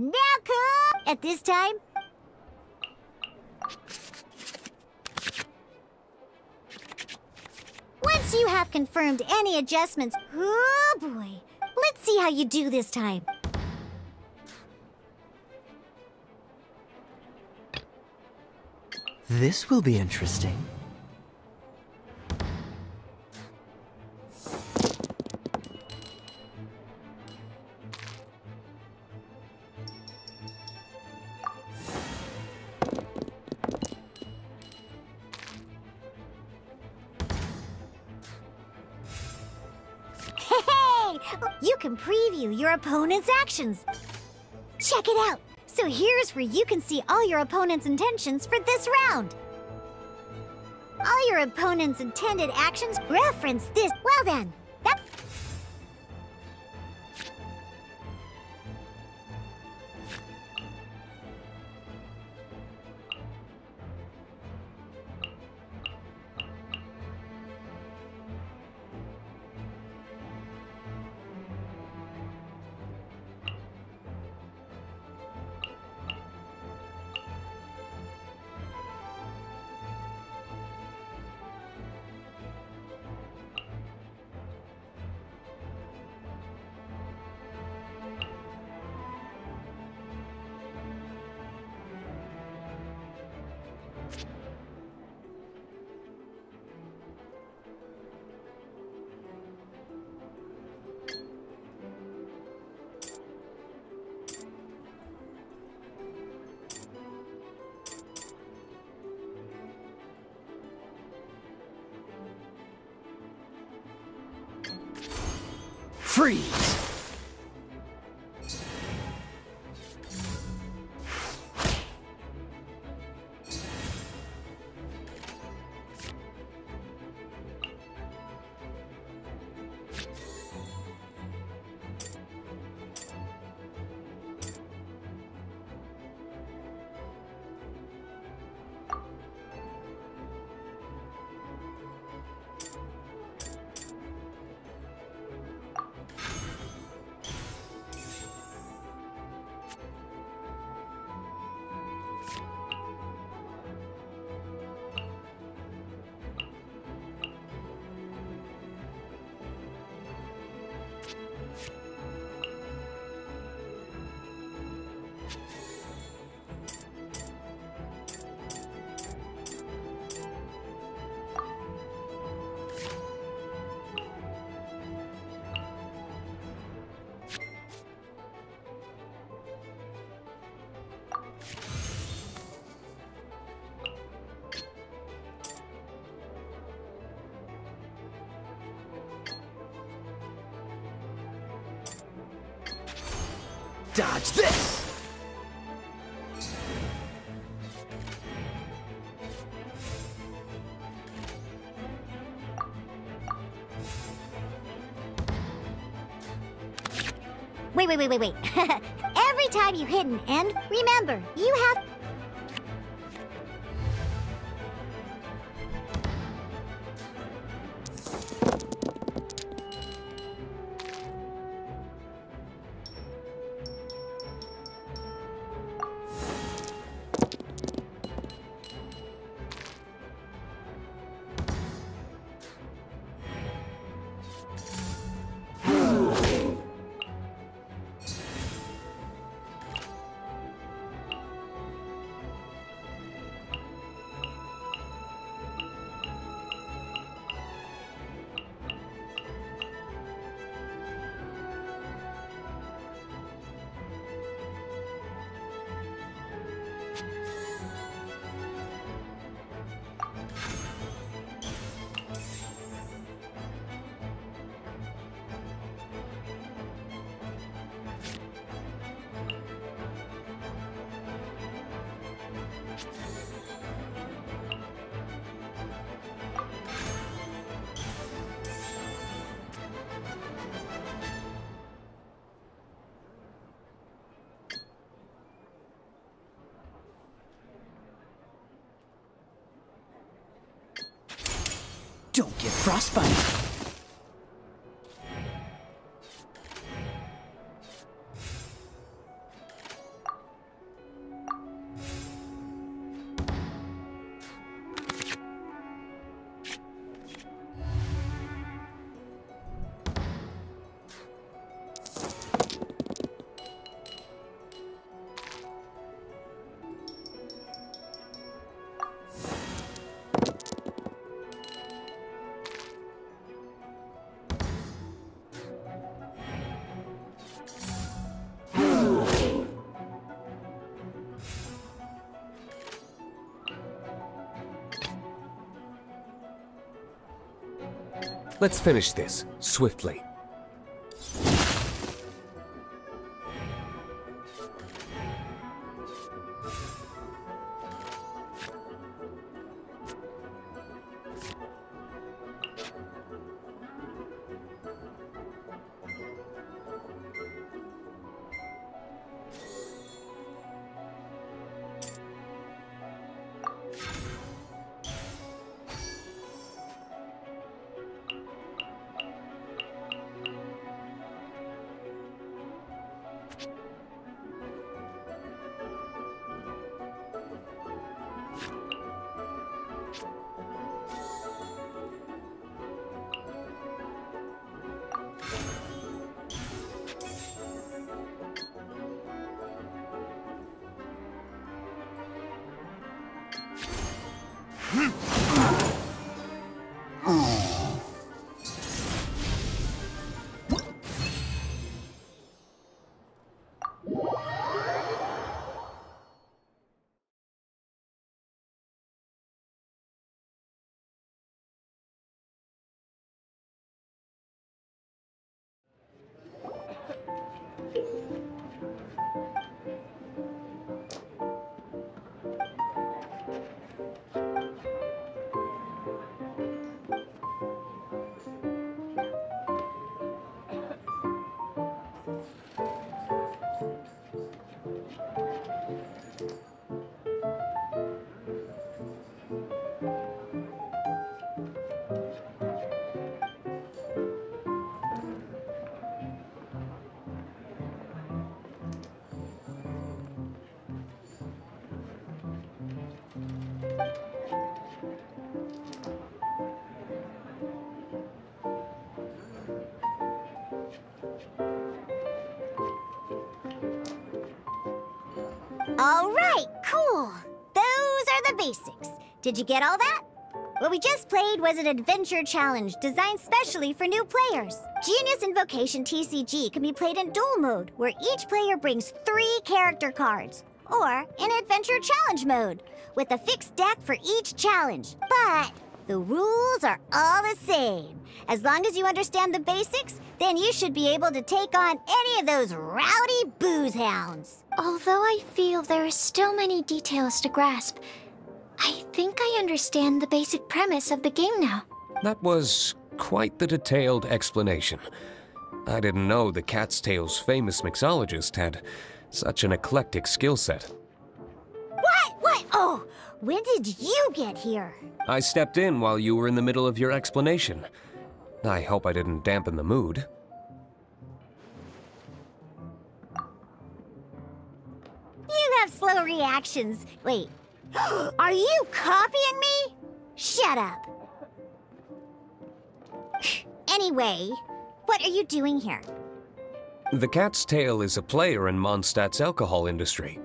Now come! At this time... Once you have confirmed any adjustments... Oh boy! Let's see how you do this time. This will be interesting. You can preview your opponent's actions. Check it out. So here's where you can see all your opponent's intentions for this round. All your opponent's intended actions reference this. Well then, that... Freeze! Dodge this! Wait. Every time you hit an end, remember, you have... Don't get frostbite. Let's finish this, swiftly. All right, cool. Those are the basics. Did you get all that? What we just played was an adventure challenge designed specially for new players. Genius Invocation TCG can be played in duel mode, where each player brings 3 character cards, or in adventure challenge mode, with a fixed deck for each challenge. But the rules are all the same. As long as you understand the basics, then you should be able to take on any of those rowdy booze hounds. Although I feel there are still many details to grasp, I think I understand the basic premise of the game now. That was quite the detailed explanation. I didn't know the Cat's Tail's famous mixologist had such an eclectic skill set. What? Oh, when did you get here? I stepped in while you were in the middle of your explanation. I hope I didn't dampen the mood. You have slow reactions. Wait, are you copying me? Shut up. Anyway, what are you doing here? The Cat's Tail is a player in Mondstadt's alcohol industry.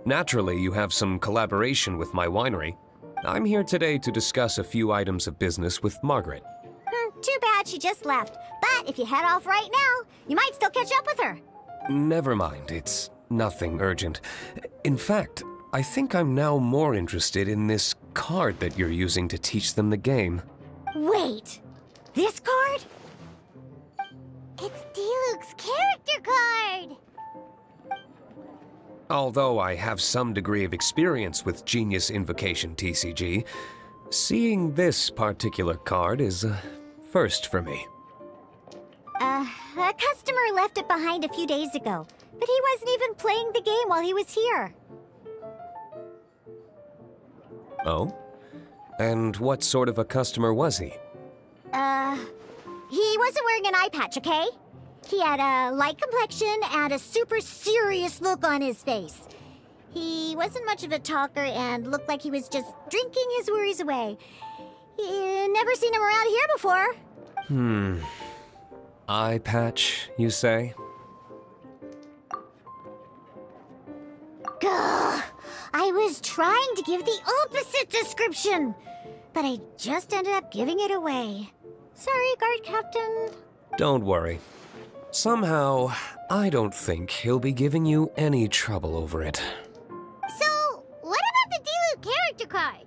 Naturally, you have some collaboration with my winery. I'm here today to discuss a few items of business with Margaret. Too bad she just left. But if you head off right now, you might still catch up with her. Never mind, it's nothing urgent. In fact, I think I'm now more interested in this card that you're using to teach them the game. Wait, this card? It's Diluc's character card! Although I have some degree of experience with Genius Invocation TCG, seeing this particular card is a first for me. A customer left it behind a few days ago, but he wasn't even playing the game while he was here. Oh? And what sort of a customer was he? He wasn't wearing an eye patch, okay? He had a light complexion and a super serious look on his face. He wasn't much of a talker and looked like he was just drinking his worries away. Never seen him around here before. Eye patch, you say? Gah! I was trying to give the opposite description, but I just ended up giving it away. Sorry, guard captain. Don't worry. Somehow, I don't think he'll be giving you any trouble over it. So, what about the Diluc character card?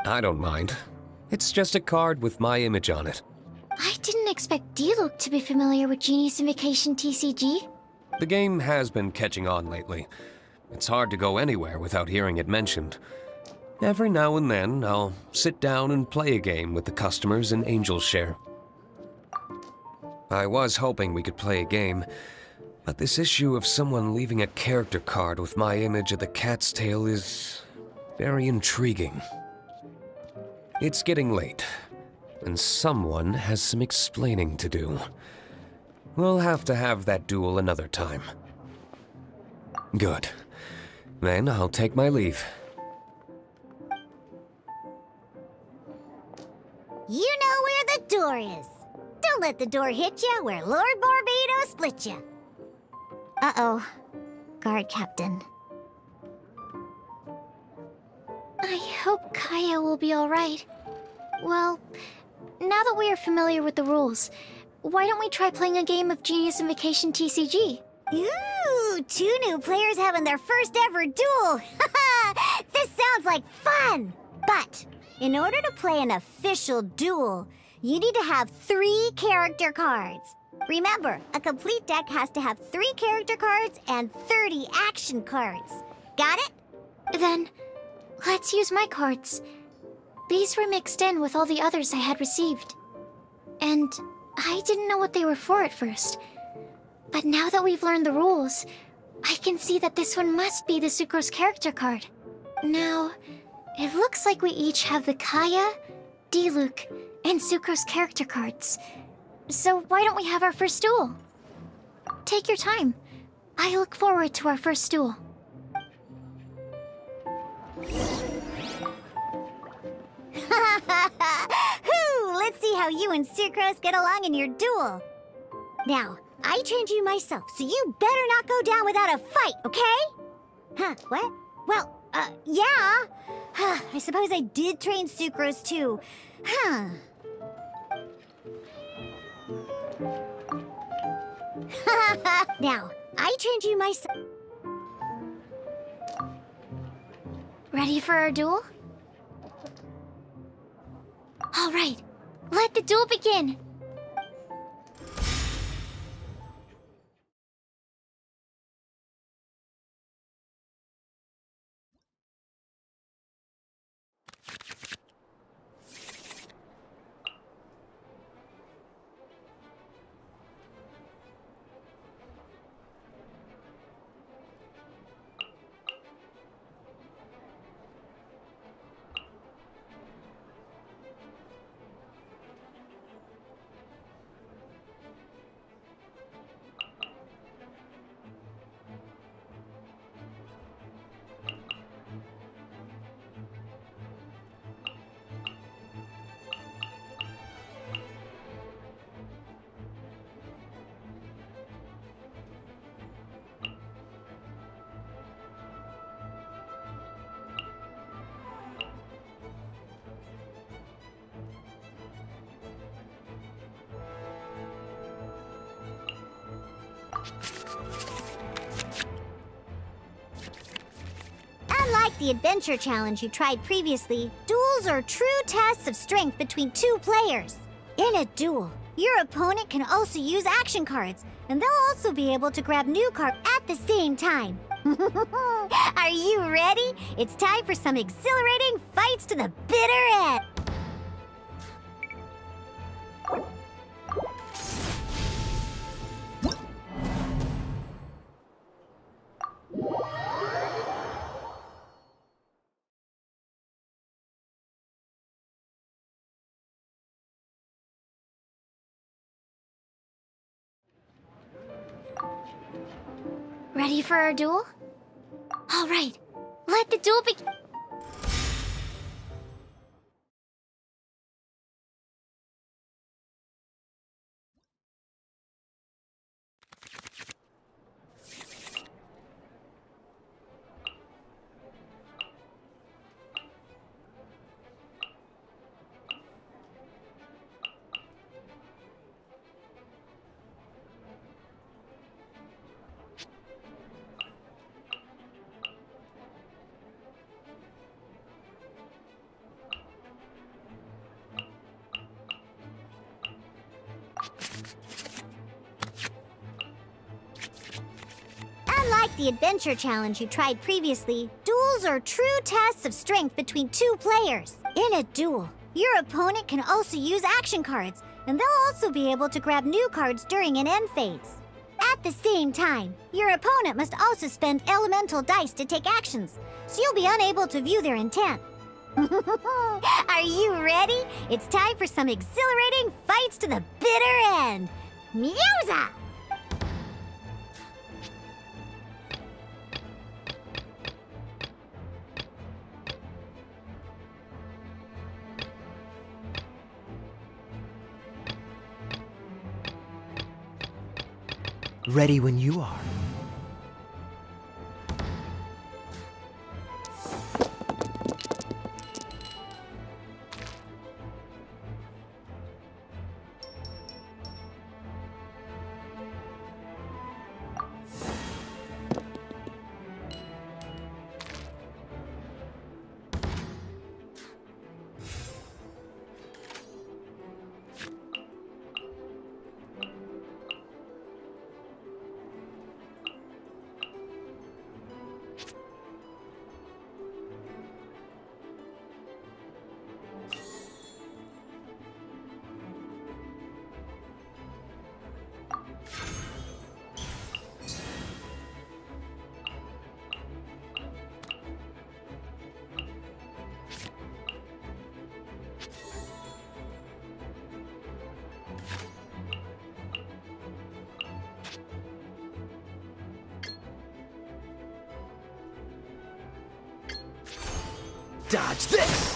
I don't mind. It's just a card with my image on it. expect Diluc to be familiar with Genius Invocation TCG. The game has been catching on lately. It's hard to go anywhere without hearing it mentioned. Every now and then, I'll sit down and play a game with the customers in Angel's Share. I was hoping we could play a game, but this issue of someone leaving a character card with my image of the cat's tail is very intriguing. It's getting late, and someone has some explaining to do. We'll have to have that duel another time. Good. Then I'll take my leave. You know where the door is. Don't let the door hit you where Lord Barbados split you. Uh-oh. Guard Captain. I hope Kaya will be alright. Well, now that we are familiar with the rules, why don't we try playing a game of Genius Invocation TCG? Ooh, 2 new players having their first ever duel. This sounds like fun! But in order to play an official duel, you need to have 3 character cards. Remember, a complete deck has to have 3 character cards and 30 action cards. Got it? Then, let's use my cards. These were mixed in with all the others I had received. And I didn't know what they were for at first. But now that we've learned the rules, I can see that this one must be the Sucrose character card. Now, it looks like we each have the Kaya, Diluc, and Sucrose character cards. So why don't we have our first duel? Take your time. I look forward to our first duel. Let's see how you and Sucrose get along in your duel. Now, I trained you myself, so you better not go down without a fight, okay? Huh, what? Well, yeah. I suppose I did train Sucrose too. Huh. Now, I trained you myself. Ready for our duel? All right, let the duel begin. Unlike the adventure challenge you tried previously, duels are true tests of strength between 2 players. In a duel, your opponent can also use action cards, and they'll also be able to grab new cards at the same time. Are you ready? It's time for some exhilarating fights to the bitter end. Ready for our duel? All right, let the duel begin. Unlike the adventure challenge you tried previously, duels are true tests of strength between two players. In a duel, your opponent can also use action cards, and they'll also be able to grab new cards during an end phase. At the same time, your opponent must also spend elemental dice to take actions, so you'll be unable to view their intent. Are you ready? It's time for some exhilarating fights to the bitter end. Musa! Ready when you are. Dodge this!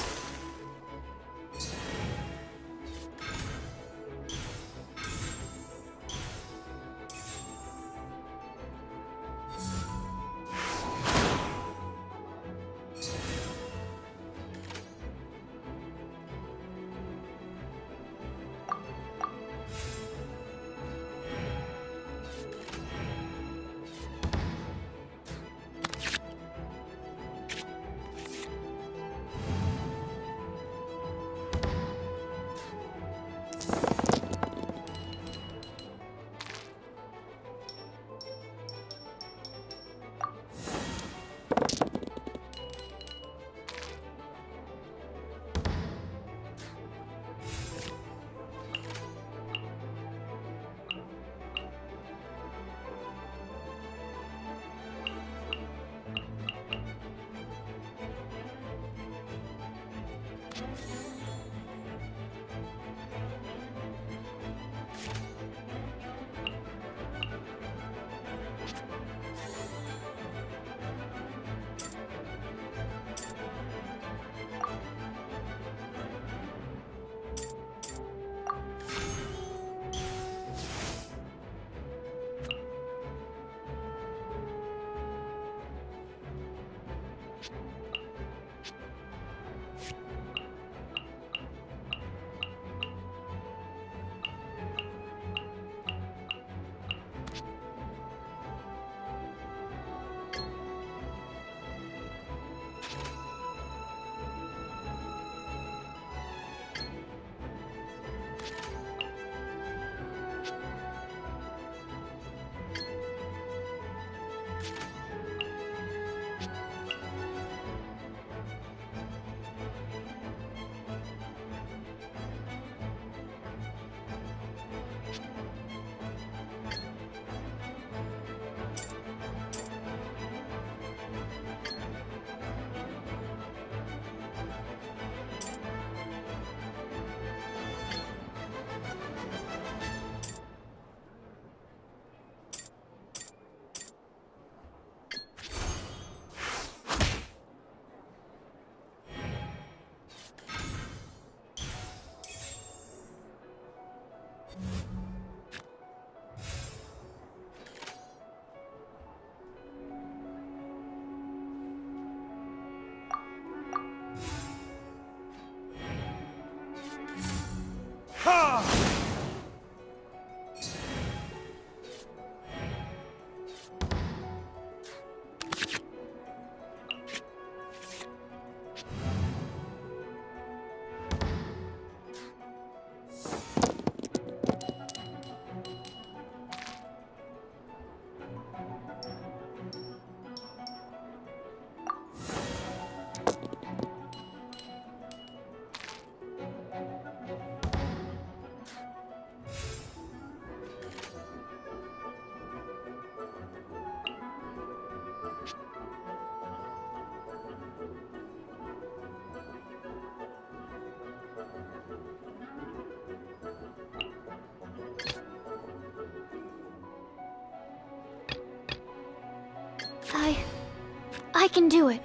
I can do it.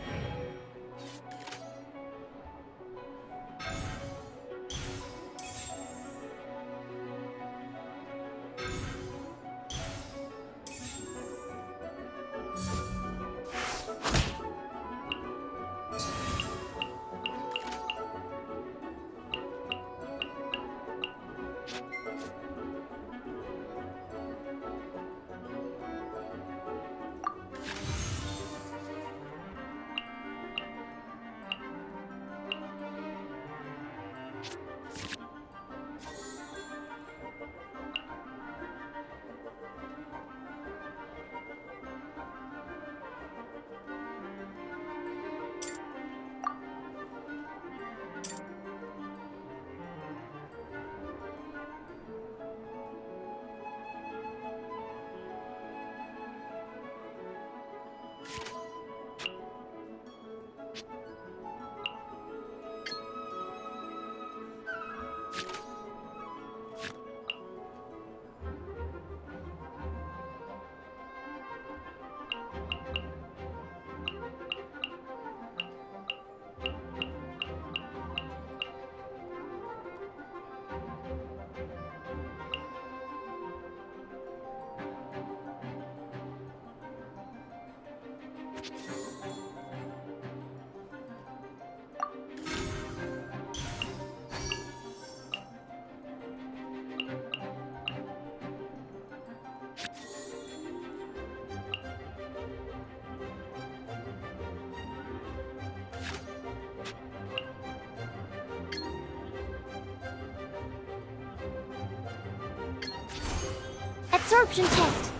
Absorption test.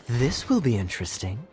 This will be interesting.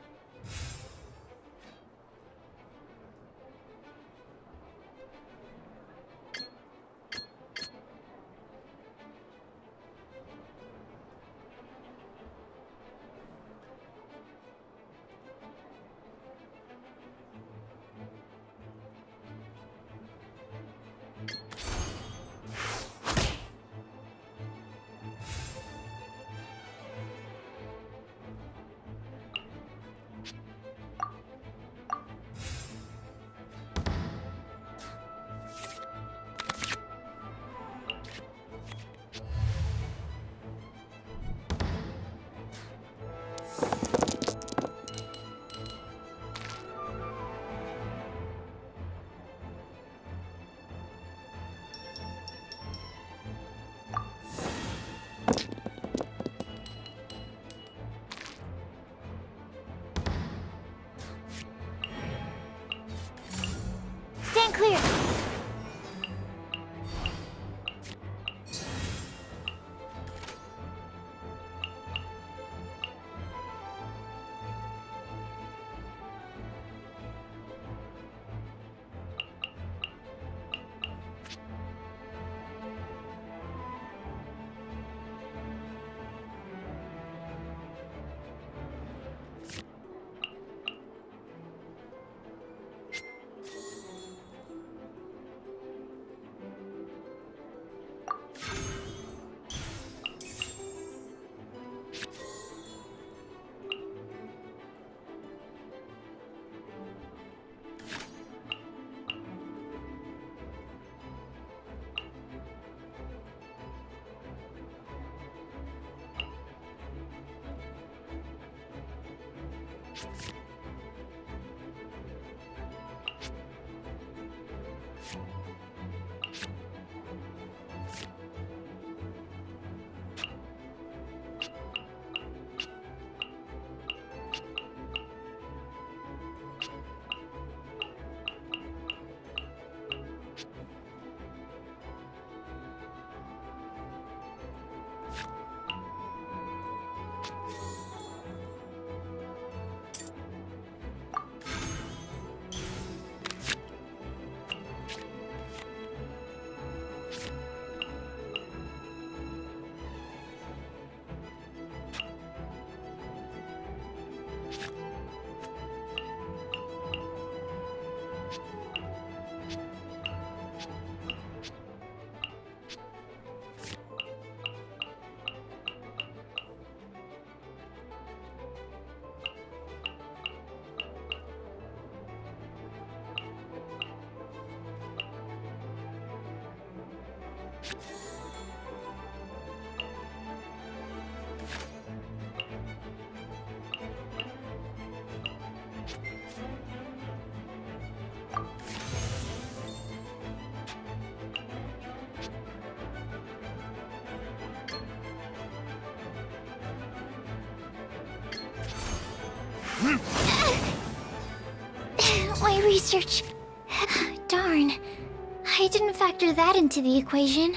Stand clear. My research... Darn. I didn't factor that into the equation.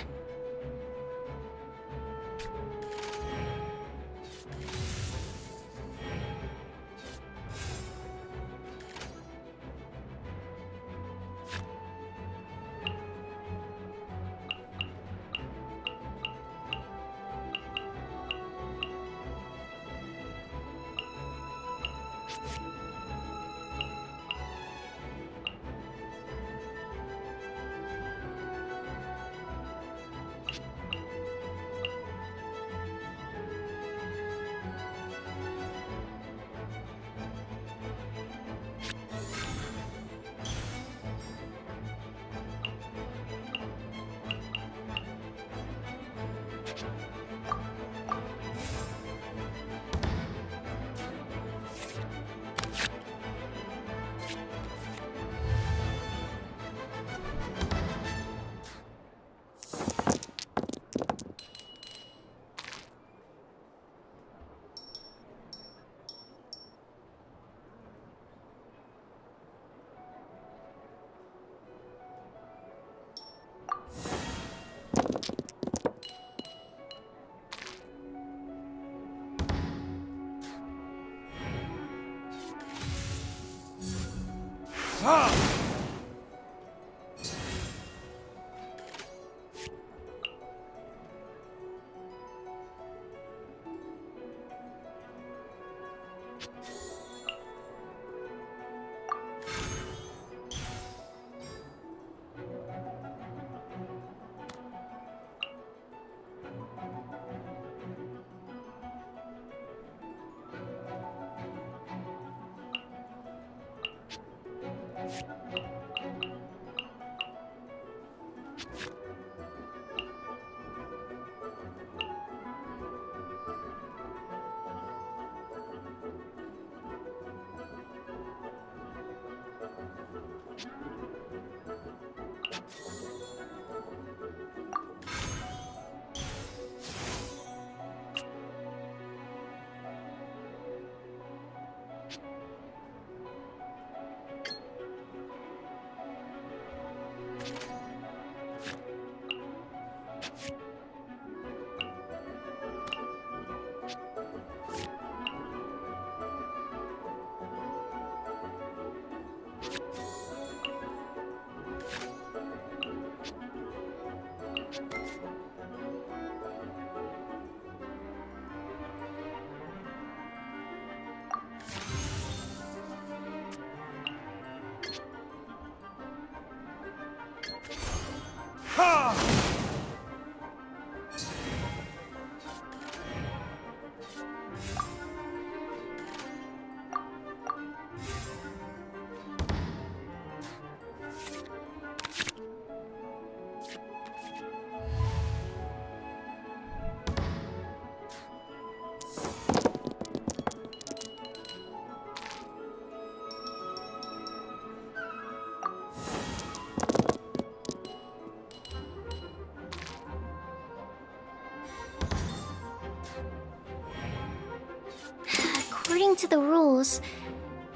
According to the rules,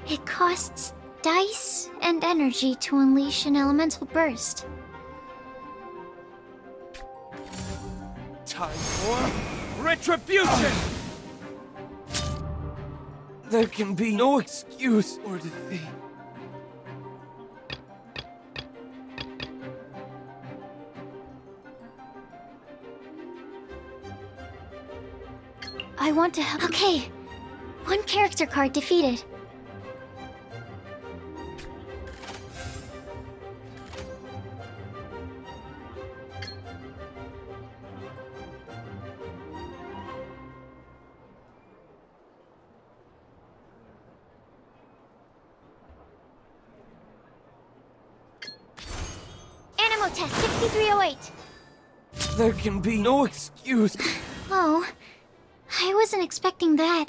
it costs dice and energy to unleash an elemental burst. Time for retribution! There can be no excuse or defeat. I want to help. Okay, one character card defeated. Animo test 6308. There can be no excuse. Oh, I wasn't expecting that.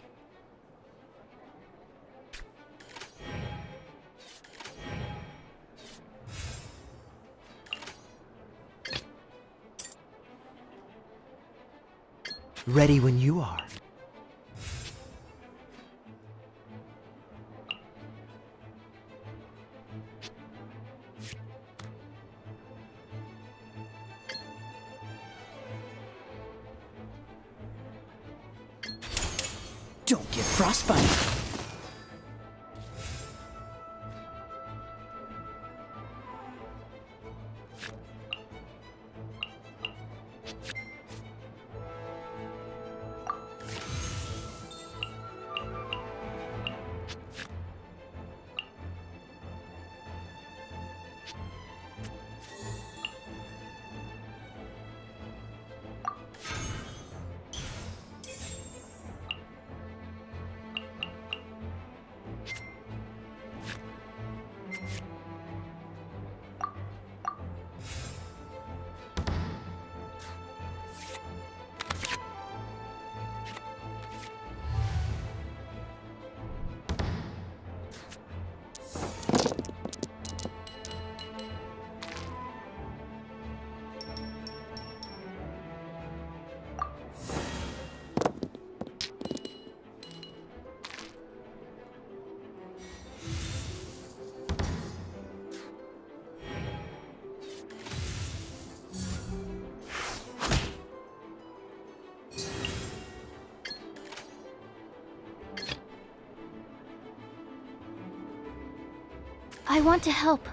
Ready when you are. Don't get frostbite. I want to help.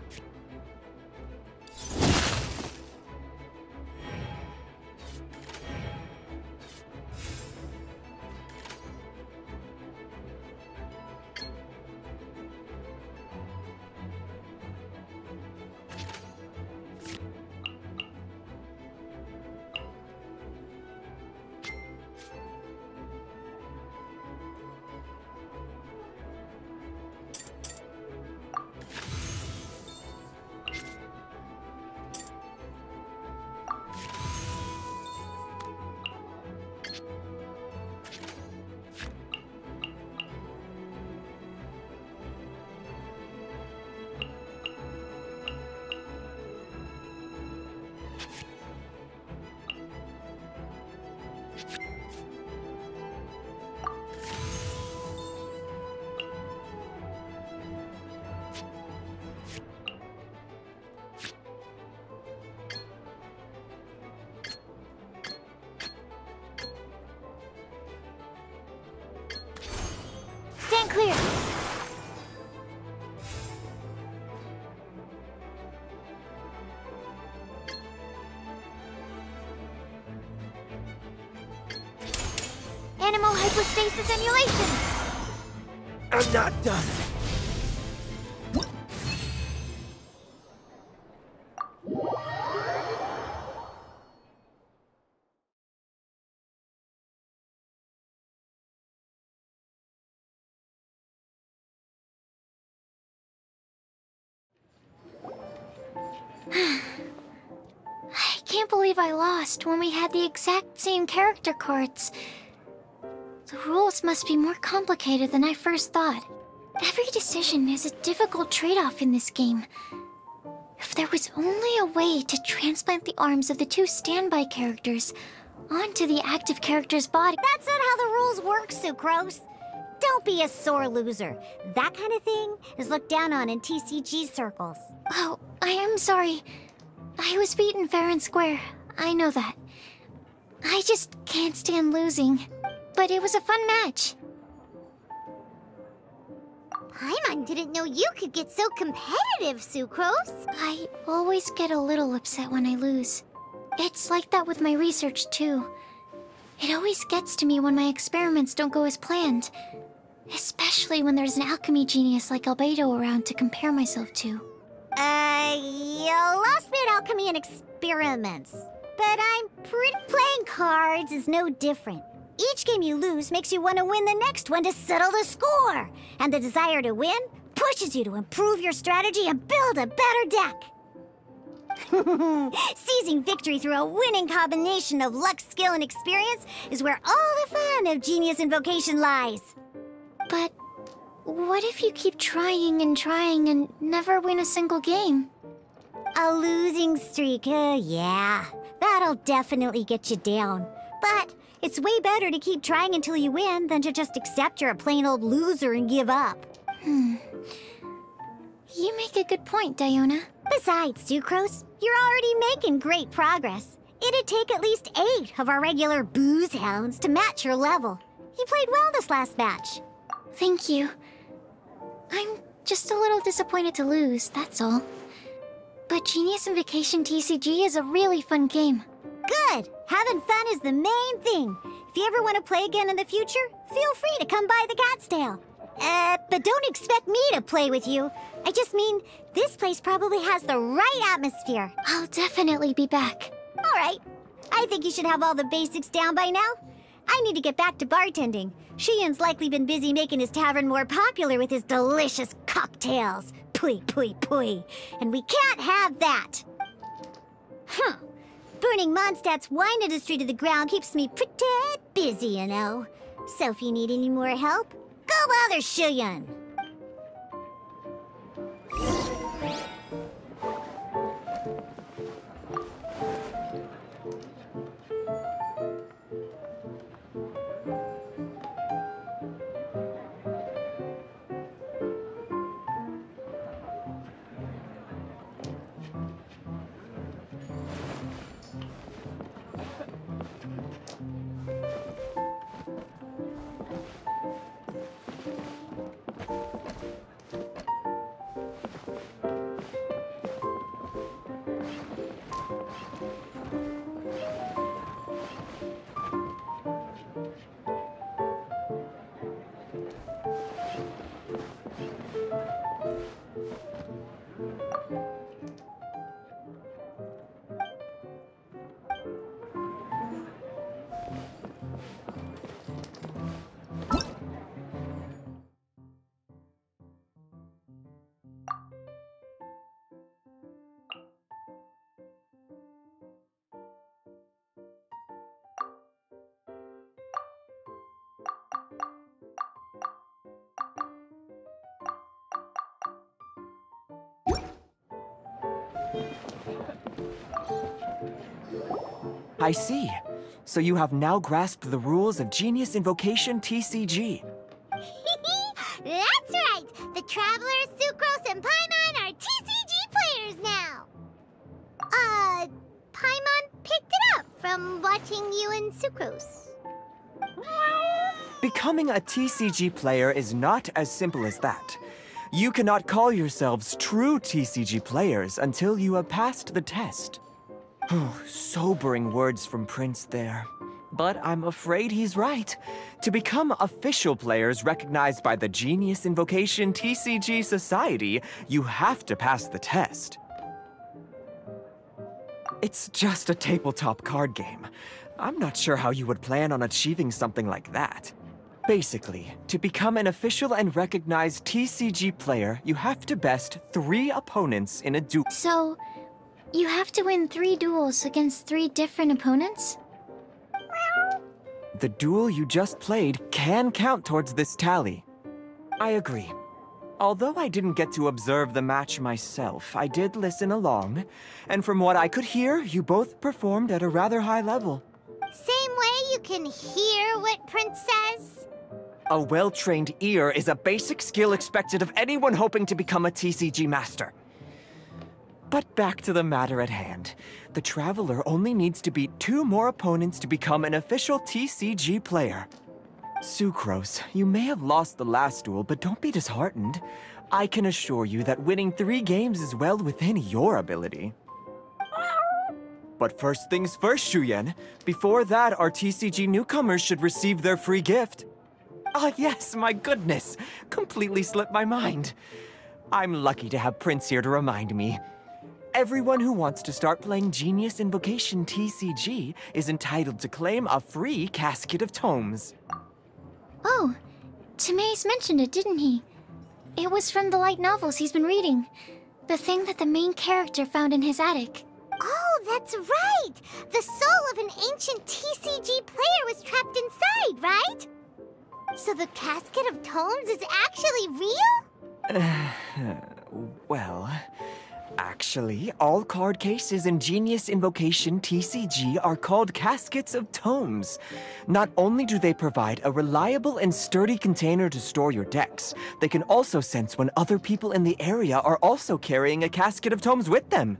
Stand clear! Animal hypostasis emulation! I'm not done. I can't believe I lost when we had the exact same character cards. The rules must be more complicated than I first thought. Every decision is a difficult trade-off in this game. If there was only a way to transplant the arms of the two standby characters onto the active character's body. That's not how the rules work, Sucrose. Don't be a sore loser. That kind of thing is looked down on in TCG circles. Oh, I am sorry. I was beaten fair and square. I know that. I just can't stand losing. But it was a fun match. Paimon didn't know you could get so competitive, Sucrose. I always get a little upset when I lose. It's like that with my research, too. It always gets to me when my experiments don't go as planned. Especially when there's an alchemy genius like Albedo around to compare myself to. You lost me at alchemy and experiments. But I'm pretty... Playing cards is no different. Each game you lose makes you want to win the next one to settle the score. And the desire to win pushes you to improve your strategy and build a better deck. Seizing victory through a winning combination of luck, skill, and experience is where all the fun of Genius Invocation lies. But what if you keep trying and never win a single game? A losing streak, yeah. That'll definitely get you down. But it's way better to keep trying until you win than to just accept you're a plain old loser and give up. You make a good point, Diona. Besides, Sucrose, you're already making great progress. It'd take at least 8 of our regular booze hounds to match your level. You played well this last match. Thank you. I'm just a little disappointed to lose, that's all. But Genius Invocation TCG is a really fun game. Good! Having fun is the main thing. If you ever want to play again in the future, feel free to come by the Cat's Tail. But don't expect me to play with you. I just mean, this place probably has the right atmosphere. I'll definitely be back. All right. I think you should have all the basics down by now. I need to get back to bartending. Shiyan's likely been busy making his tavern more popular with his delicious cocktails. Pui, pui, pui. And we can't have that. Burning Mondstadt's wine industry to the ground keeps me pretty busy, you know. So if you need any more help, go bother Shiyan. I see. So you have now grasped the rules of Genius Invocation TCG. That's right! The Traveler, Sucrose, and Paimon are TCG players now! Paimon picked it up from watching you and Sucrose. Becoming a TCG player is not as simple as that. You cannot call yourselves true TCG players until you have passed the test. Sobering words from Prince there. But I'm afraid he's right. To become official players recognized by the Genius Invocation TCG Society, you have to pass the test. It's just a tabletop card game. I'm not sure how you would plan on achieving something like that. Basically, to become an official and recognized TCG player, you have to best 3 opponents in a duel. So, you have to win 3 duels against 3 different opponents? The duel you just played can count towards this tally. I agree. Although I didn't get to observe the match myself, I did listen along, and from what I could hear, you both performed at a rather high level. Same way you can hear what Prince says? A well-trained ear is a basic skill expected of anyone hoping to become a TCG master. But back to the matter at hand. The Traveler only needs to beat 2 more opponents to become an official TCG player. Sucrose, you may have lost the last duel, but don't be disheartened. I can assure you that winning 3 games is well within your ability. But first things first, Shuyen. Before that, our TCG newcomers should receive their free gift. Ah, yes, my goodness. Completely slipped my mind. I'm lucky to have Prince here to remind me. Everyone who wants to start playing Genius Invocation TCG is entitled to claim a free casket of tomes. Oh, Timaeus mentioned it, didn't he? It was from the light novels he's been reading. The thing that the main character found in his attic. Oh, that's right! The soul of an ancient TCG player was trapped inside, right? So the Casket of Tomes is actually real? Well, actually, all card cases in Genius Invocation TCG are called Caskets of Tomes. Not only do they provide a reliable and sturdy container to store your decks, they can also sense when other people in the area are also carrying a Casket of Tomes with them.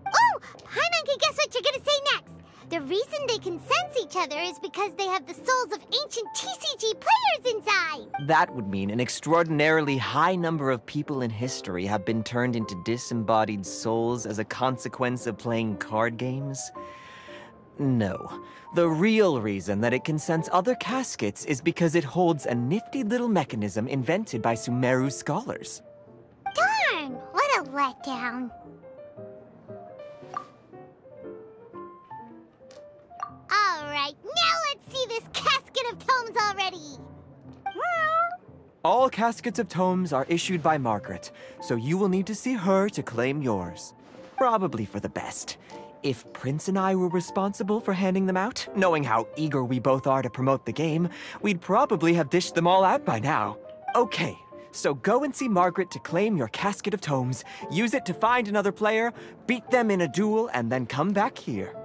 Oh! Paimon can guess what you're gonna say next! The reason they can sense each other is because they have the souls of ancient TCG players inside! That would mean an extraordinarily high number of people in history have been turned into disembodied souls as a consequence of playing card games. No. The real reason that it can sense other caskets is because it holds a nifty little mechanism invented by Sumeru scholars. Darn! What a letdown. Alright, now let's see this Casket of Tomes already! All Caskets of Tomes are issued by Margaret, so you will need to see her to claim yours. Probably for the best. If Prince and I were responsible for handing them out, knowing how eager we both are to promote the game, we'd probably have dished them all out by now. Okay, so go and see Margaret to claim your Casket of Tomes, use it to find another player, beat them in a duel, and then come back here.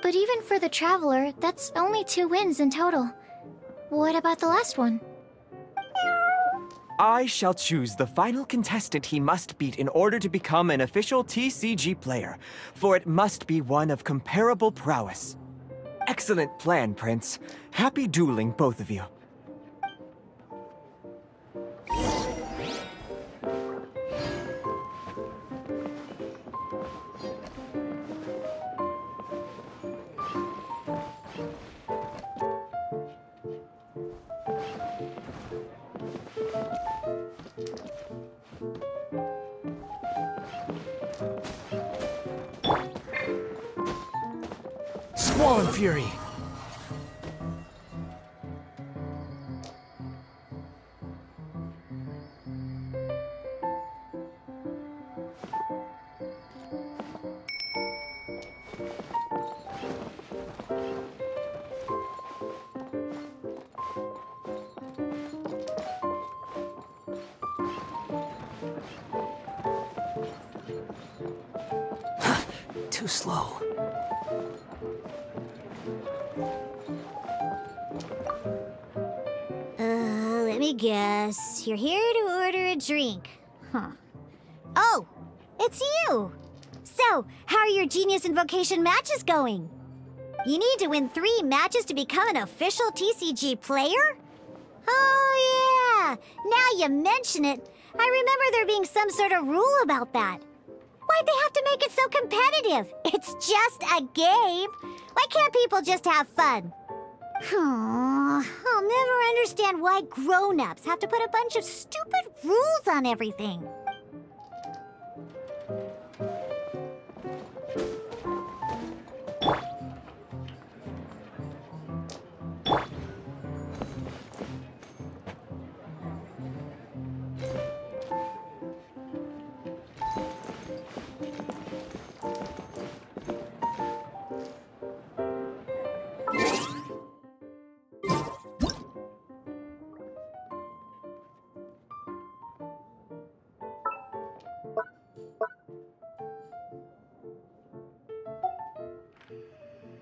But even for the Traveler, that's only 2 wins in total. What about the last one? I shall choose the final contestant he must beat in order to become an official TCG player, for it must be one of comparable prowess. Excellent plan, Prince. Happy dueling, both of you. Squall and Fury! Too slow. Let me guess. You're here to order a drink. Huh. Oh, it's you! So, how are your Genius Invocation matches going? You need to win 3 matches to become an official TCG player? Oh yeah! Now you mention it, I remember there being some sort of rule about that. Why'd they have to make it so competitive? It's just a game. Why can't people just have fun? I'll never understand why grown-ups have to put a bunch of stupid rules on everything.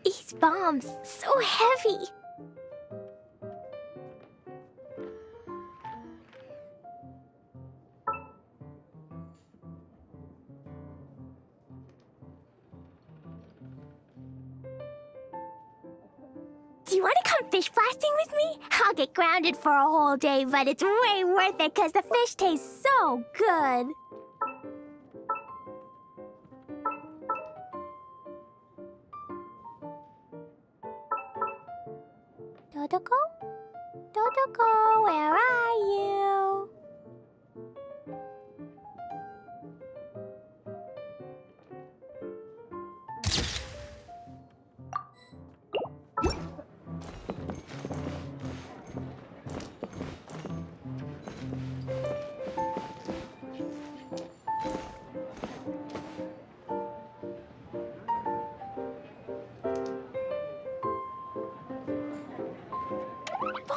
These bombs, so heavy. Do you want to come fish blasting with me? I'll get grounded for a whole day, but it's way worth it because the fish tastes so good. Dodoko? Dodoko, where are you?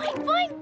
Boing, boing,